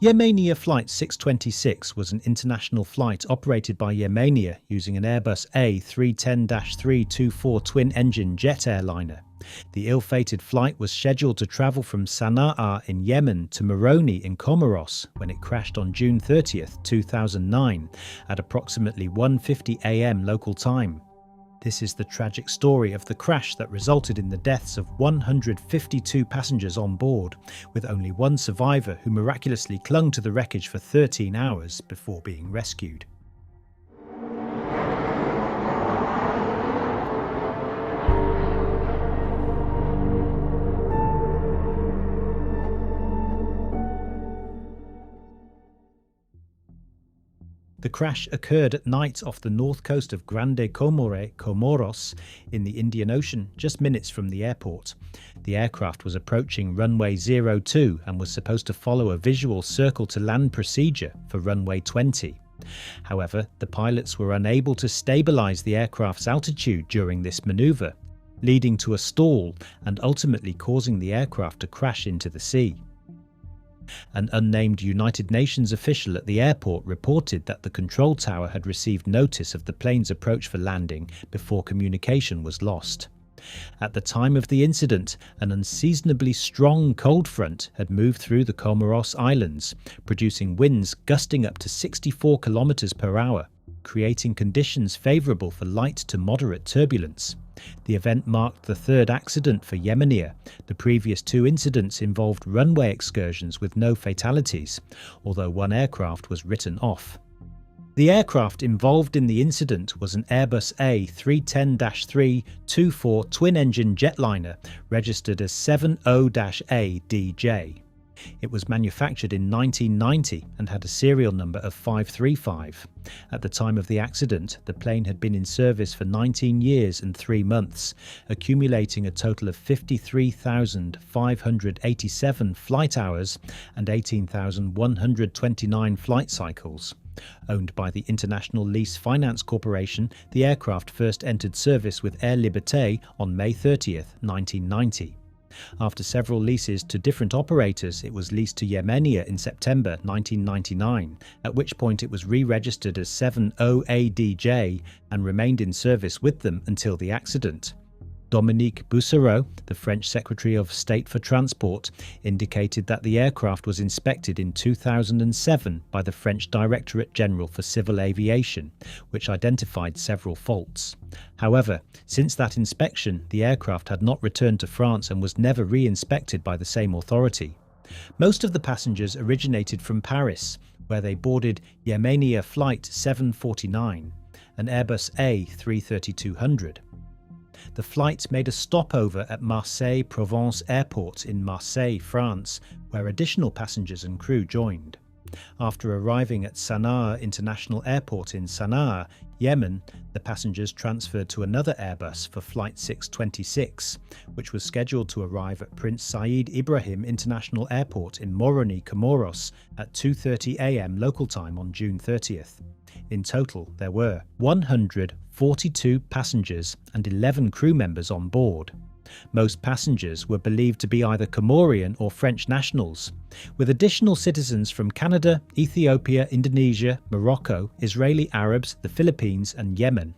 Yemenia Flight 626 was an international flight operated by Yemenia using an Airbus A310-324 twin-engine jet airliner. The ill-fated flight was scheduled to travel from Sana'a in Yemen to Moroni in Comoros when it crashed on June 30th, 2009 at approximately 1:50 a.m. local time. This is the tragic story of the crash that resulted in the deaths of 152 passengers on board, with only one survivor who miraculously clung to the wreckage for 13 hours before being rescued. The crash occurred at night off the north coast of Grande Comore, Comoros, in the Indian Ocean, just minutes from the airport. The aircraft was approaching runway 02 and was supposed to follow a visual circle-to-land procedure for runway 20. However, the pilots were unable to stabilise the aircraft's altitude during this manoeuvre, leading to a stall and ultimately causing the aircraft to crash into the sea. An unnamed United Nations official at the airport reported that the control tower had received notice of the plane's approach for landing before communication was lost. At the time of the incident, an unseasonably strong cold front had moved through the Comoros Islands, producing winds gusting up to 64 km per hour, creating conditions favourable for light to moderate turbulence. The event marked the third accident for Yemenia. The previous two incidents involved runway excursions with no fatalities, although one aircraft was written off. The aircraft involved in the incident was an Airbus A310-324 twin-engine jetliner registered as 70-ADJ. It was manufactured in 1990 and had a serial number of 535. At the time of the accident, the plane had been in service for 19 years and 3 months, accumulating a total of 53,587 flight hours and 18,129 flight cycles. Owned by the International Lease Finance Corporation, the aircraft first entered service with Air Liberté on May 30th, 1990. After several leases to different operators, it was leased to Yemenia in September 1999, at which point it was re-registered as 70-ADJ and remained in service with them until the accident. Dominique Bussereau, the French Secretary of State for Transport, indicated that the aircraft was inspected in 2007 by the French Directorate General for Civil Aviation, which identified several faults. However, since that inspection, the aircraft had not returned to France and was never re-inspected by the same authority. Most of the passengers originated from Paris, where they boarded Yemenia Flight 749, an Airbus A330-200. The flight made a stopover at Marseille-Provence Airport in Marseille, France, where additional passengers and crew joined. After arriving at Sana'a International Airport in Sana'a, Yemen, the passengers transferred to another Airbus for Flight 626, which was scheduled to arrive at Prince Said Ibrahim International Airport in Moroni, Comoros at 2:30 a.m. local time on June 30th. In total, there were 142 passengers and 11 crew members on board. Most passengers were believed to be either Comorian or French nationals, with additional citizens from Canada, Ethiopia, Indonesia, Morocco, Israeli Arabs, the Philippines and Yemen.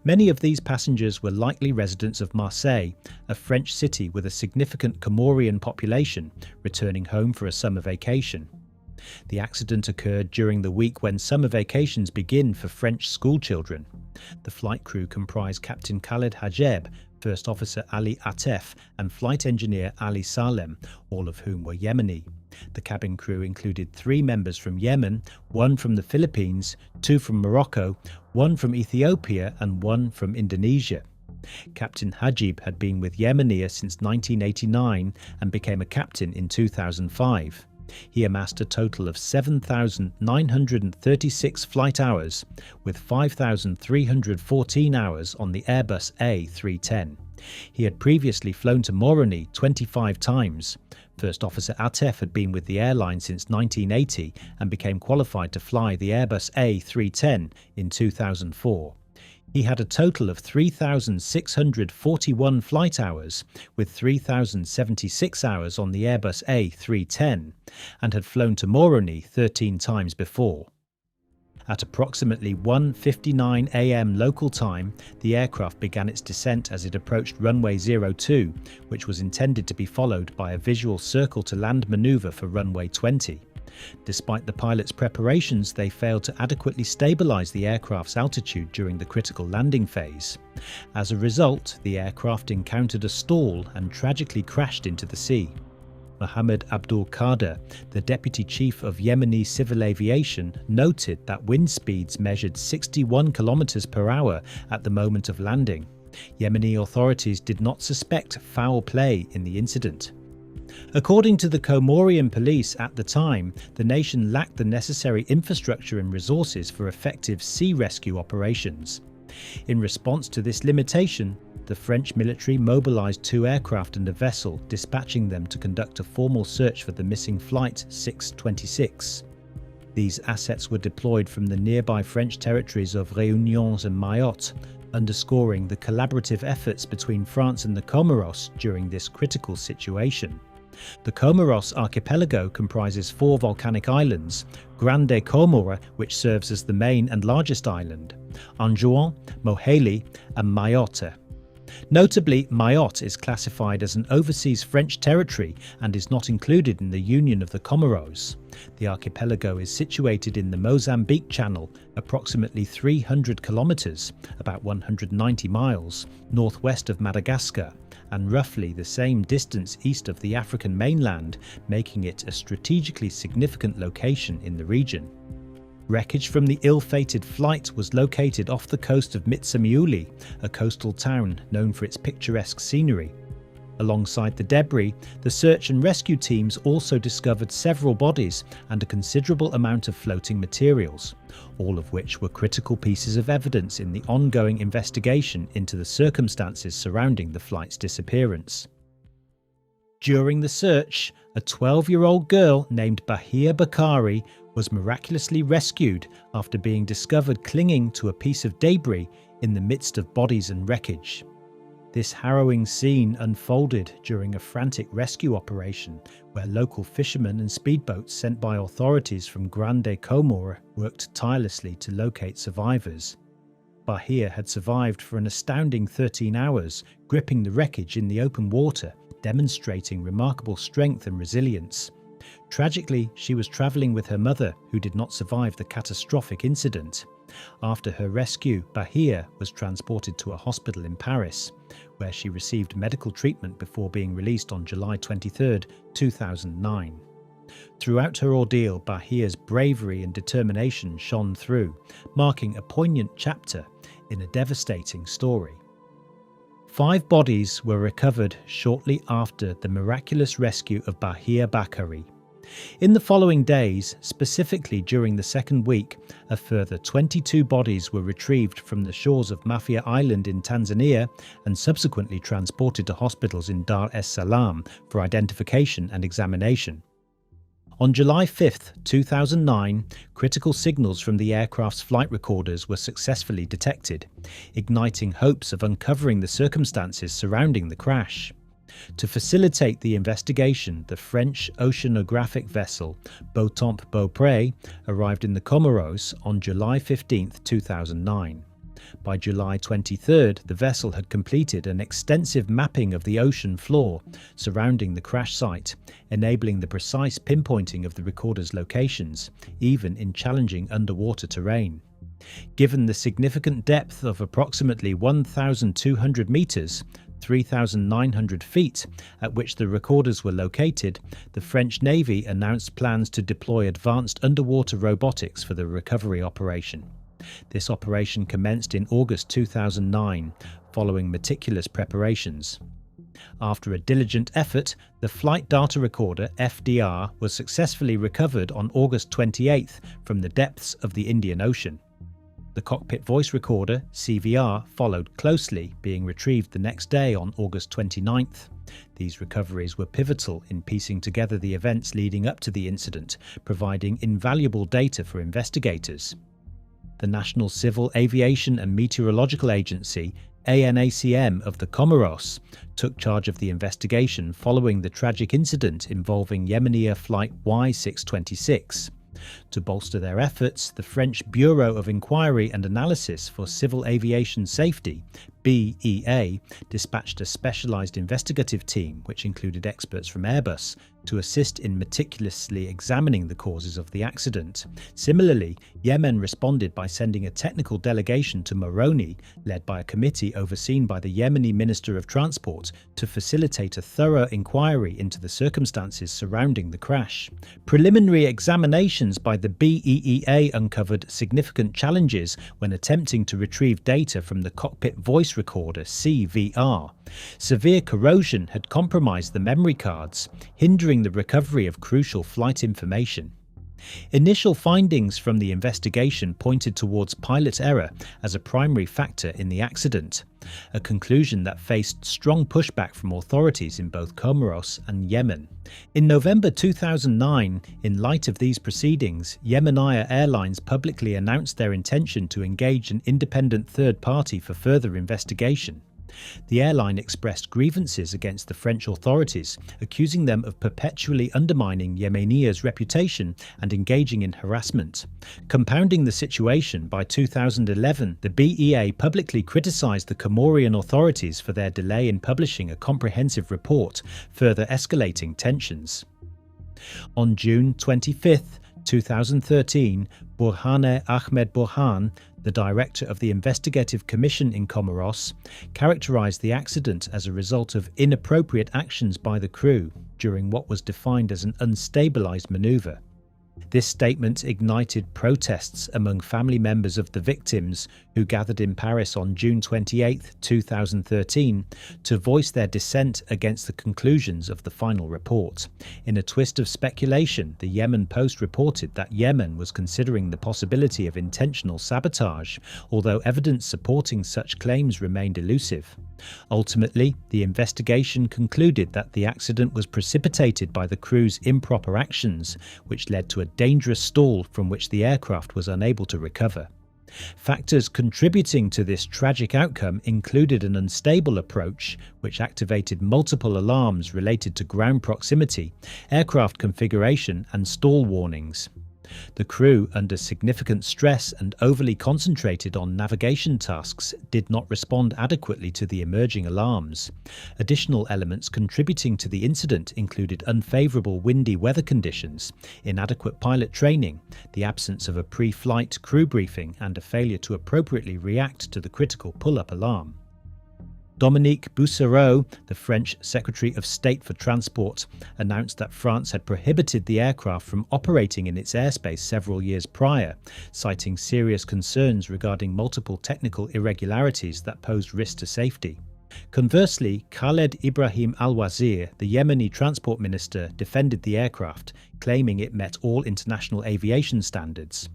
Many of these passengers were likely residents of Marseille, a French city with a significant Comorian population, returning home for a summer vacation. The accident occurred during the week when summer vacations begin for French schoolchildren. The flight crew comprised Captain Khaled Hajeb, First Officer Ali Atef and Flight Engineer Ali Salem, all of whom were Yemeni. The cabin crew included 3 members from Yemen, 1 from the Philippines, 2 from Morocco, 1 from Ethiopia and 1 from Indonesia. Captain Hajib had been with Yemenia since 1989 and became a captain in 2005. He amassed a total of 7,936 flight hours, with 5,314 hours on the Airbus A310. He had previously flown to Moroni 25 times. First Officer Atef had been with the airline since 1980 and became qualified to fly the Airbus A310 in 2004. He had a total of 3,641 flight hours, with 3,076 hours on the Airbus A310, and had flown to Moroni 13 times before. At approximately 1:59 a.m. local time, the aircraft began its descent as it approached runway 02, which was intended to be followed by a visual circle-to-land manoeuvre for runway 20. Despite the pilot's preparations, they failed to adequately stabilize the aircraft's altitude during the critical landing phase. As a result, the aircraft encountered a stall and tragically crashed into the sea. Mohammed Abdul Qadir, the deputy chief of Yemeni civil aviation, noted that wind speeds measured 61 kilometers per hour at the moment of landing. Yemeni authorities did not suspect foul play in the incident. According to the Comorian police at the time, the nation lacked the necessary infrastructure and resources for effective sea rescue operations. In response to this limitation, the French military mobilized 2 aircraft and a vessel, dispatching them to conduct a formal search for the missing Flight 626. These assets were deployed from the nearby French territories of Réunion and Mayotte, underscoring the collaborative efforts between France and the Comoros during this critical situation. The Comoros archipelago comprises 4 volcanic islands: Grande Comore, which serves as the main and largest island, Anjouan, Moheli, and Mayotte. Notably, Mayotte is classified as an overseas French territory and is not included in the Union of the Comoros. The archipelago is situated in the Mozambique Channel, approximately 300 kilometers, about 190 miles, northwest of Madagascar, and roughly the same distance east of the African mainland, making it a strategically significant location in the region. Wreckage from the ill-fated flight was located off the coast of Mitsamiuli, a coastal town known for its picturesque scenery. Alongside the debris, the search and rescue teams also discovered several bodies and a considerable amount of floating materials, all of which were critical pieces of evidence in the ongoing investigation into the circumstances surrounding the flight's disappearance. During the search, a 12-year-old girl named Bahia Bakari was miraculously rescued after being discovered clinging to a piece of debris in the midst of bodies and wreckage. This harrowing scene unfolded during a frantic rescue operation where local fishermen and speedboats sent by authorities from Grande Comore worked tirelessly to locate survivors. Bahia had survived for an astounding 13 hours, gripping the wreckage in the open water, demonstrating remarkable strength and resilience. Tragically, she was travelling with her mother, who did not survive the catastrophic incident. After her rescue, Bahia was transported to a hospital in Paris, where she received medical treatment before being released on July 23, 2009. Throughout her ordeal, Bahia's bravery and determination shone through, marking a poignant chapter in a devastating story. 5 bodies were recovered shortly after the miraculous rescue of Bahia Bakari. In the following days, specifically during the second week, a further 22 bodies were retrieved from the shores of Mafia Island in Tanzania and subsequently transported to hospitals in Dar es Salaam for identification and examination. On July 5, 2009, critical signals from the aircraft's flight recorders were successfully detected, igniting hopes of uncovering the circumstances surrounding the crash. To facilitate the investigation, the French oceanographic vessel Beautemps Beaupré arrived in the Comoros on July 15, 2009. By July 23, the vessel had completed an extensive mapping of the ocean floor surrounding the crash site, enabling the precise pinpointing of the recorder's locations, even in challenging underwater terrain. Given the significant depth of approximately 1,200 metres, 3,900 feet, at which the recorders were located, the French Navy announced plans to deploy advanced underwater robotics for the recovery operation. This operation commenced in August 2009, following meticulous preparations. After a diligent effort, the flight data recorder FDR was successfully recovered on August 28 from the depths of the Indian Ocean. The cockpit voice recorder, CVR, followed closely, being retrieved the next day on August 29th. These recoveries were pivotal in piecing together the events leading up to the incident, providing invaluable data for investigators. the National Civil Aviation and Meteorological Agency, ANACM of the Comoros, took charge of the investigation following the tragic incident involving Yemenia Flight Y626. To bolster their efforts, the French Bureau of Inquiry and Analysis for Civil Aviation Safety, BEA, dispatched a specialised investigative team which included experts from Airbus to assist in meticulously examining the causes of the accident. Similarly, Yemen responded by sending a technical delegation to Moroni, led by a committee overseen by the Yemeni Minister of Transport, to facilitate a thorough inquiry into the circumstances surrounding the crash. Preliminary examinations by the BEA uncovered significant challenges when attempting to retrieve data from the cockpit voice recorder CVR. Severe corrosion had compromised the memory cards, hindering the recovery of crucial flight information. Initial findings from the investigation pointed towards pilot error as a primary factor in the accident, a conclusion that faced strong pushback from authorities in both Comoros and Yemen. In November 2009, in light of these proceedings, Yemenia Airlines publicly announced their intention to engage an independent third party for further investigation. The airline expressed grievances against the French authorities, accusing them of perpetually undermining Yemenia's reputation and engaging in harassment. Compounding the situation, by 2011, the BEA publicly criticised the Comorian authorities for their delay in publishing a comprehensive report, further escalating tensions. On June 25, 2013, Burhaneh Ahmed Burhan, the director of the Investigative Commission in Comoros, characterised the accident as a result of inappropriate actions by the crew during what was defined as an unstabilised manoeuvre. This statement ignited protests among family members of the victims who gathered in Paris on June 28, 2013, to voice their dissent against the conclusions of the final report. In a twist of speculation, the Yemen Post reported that Yemen was considering the possibility of intentional sabotage, although evidence supporting such claims remained elusive. Ultimately, the investigation concluded that the accident was precipitated by the crew's improper actions, which led to a dangerous stall from which the aircraft was unable to recover. Factors contributing to this tragic outcome included an unstable approach, which activated multiple alarms related to ground proximity, aircraft configuration, and stall warnings. The crew, under significant stress and overly concentrated on navigation tasks, did not respond adequately to the emerging alarms. Additional elements contributing to the incident included unfavourable windy weather conditions, inadequate pilot training, the absence of a pre-flight crew briefing, and a failure to appropriately react to the critical pull-up alarm. Dominique Bussereau, the French Secretary of State for Transport, announced that France had prohibited the aircraft from operating in its airspace several years prior, citing serious concerns regarding multiple technical irregularities that posed risk to safety. Conversely, Khaled Ibrahim Al-Wazir, the Yemeni transport minister, defended the aircraft, claiming it met all international aviation standards.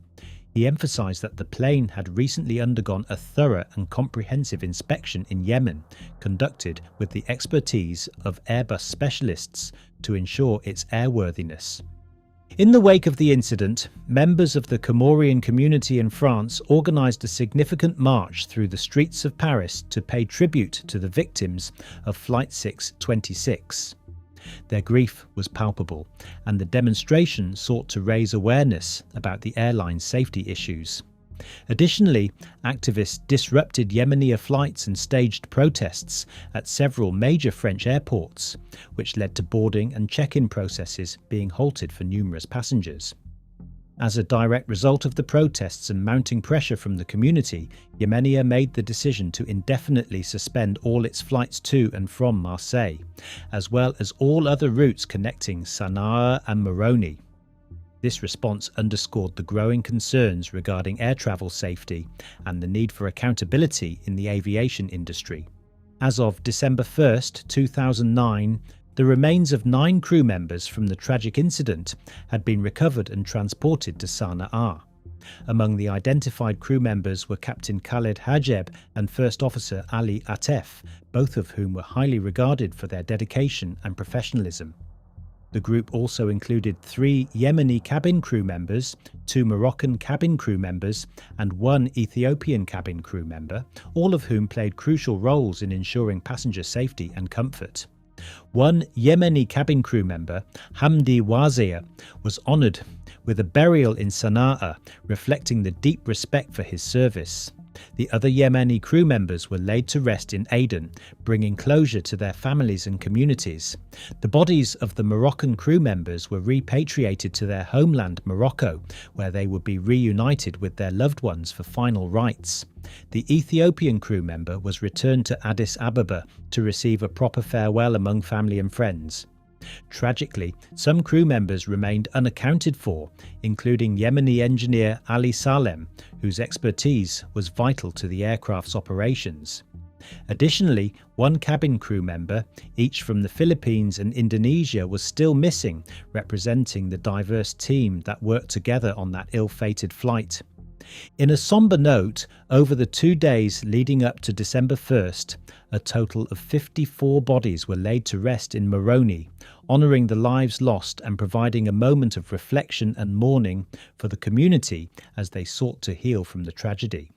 He emphasised that the plane had recently undergone a thorough and comprehensive inspection in Yemen, conducted with the expertise of Airbus specialists to ensure its airworthiness. In the wake of the incident, members of the Comorian community in France organised a significant march through the streets of Paris to pay tribute to the victims of Flight 626. Their grief was palpable, and the demonstration sought to raise awareness about the airline's safety issues. Additionally, activists disrupted Yemenia flights and staged protests at several major French airports, which led to boarding and check-in processes being halted for numerous passengers. As a direct result of the protests and mounting pressure from the community, Yemenia made the decision to indefinitely suspend all its flights to and from Marseille, as well as all other routes connecting Sana'a and Moroni. This response underscored the growing concerns regarding air travel safety and the need for accountability in the aviation industry. As of December 1, 2009, the remains of 9 crew members from the tragic incident had been recovered and transported to Sana'a. Among the identified crew members were Captain Khaled Hajeb and First Officer Ali Atef, both of whom were highly regarded for their dedication and professionalism. The group also included 3 Yemeni cabin crew members, 2 Moroccan cabin crew members, and 1 Ethiopian cabin crew member, all of whom played crucial roles in ensuring passenger safety and comfort. One Yemeni cabin crew member, Hamdi Wazir, was honoured with a burial in Sana'a, reflecting the deep respect for his service. The other Yemeni crew members were laid to rest in Aden, bringing closure to their families and communities. The bodies of the Moroccan crew members were repatriated to their homeland, Morocco, where they would be reunited with their loved ones for final rites. The Ethiopian crew member was returned to Addis Ababa to receive a proper farewell among family and friends. Tragically, some crew members remained unaccounted for, including Yemeni engineer Ali Salem, whose expertise was vital to the aircraft's operations. Additionally, 1 cabin crew member, each from the Philippines and Indonesia, was still missing, representing the diverse team that worked together on that ill-fated flight. In a sombre note, over the 2 days leading up to December 1st, a total of 54 bodies were laid to rest in Moroni, honouring the lives lost and providing a moment of reflection and mourning for the community as they sought to heal from the tragedy.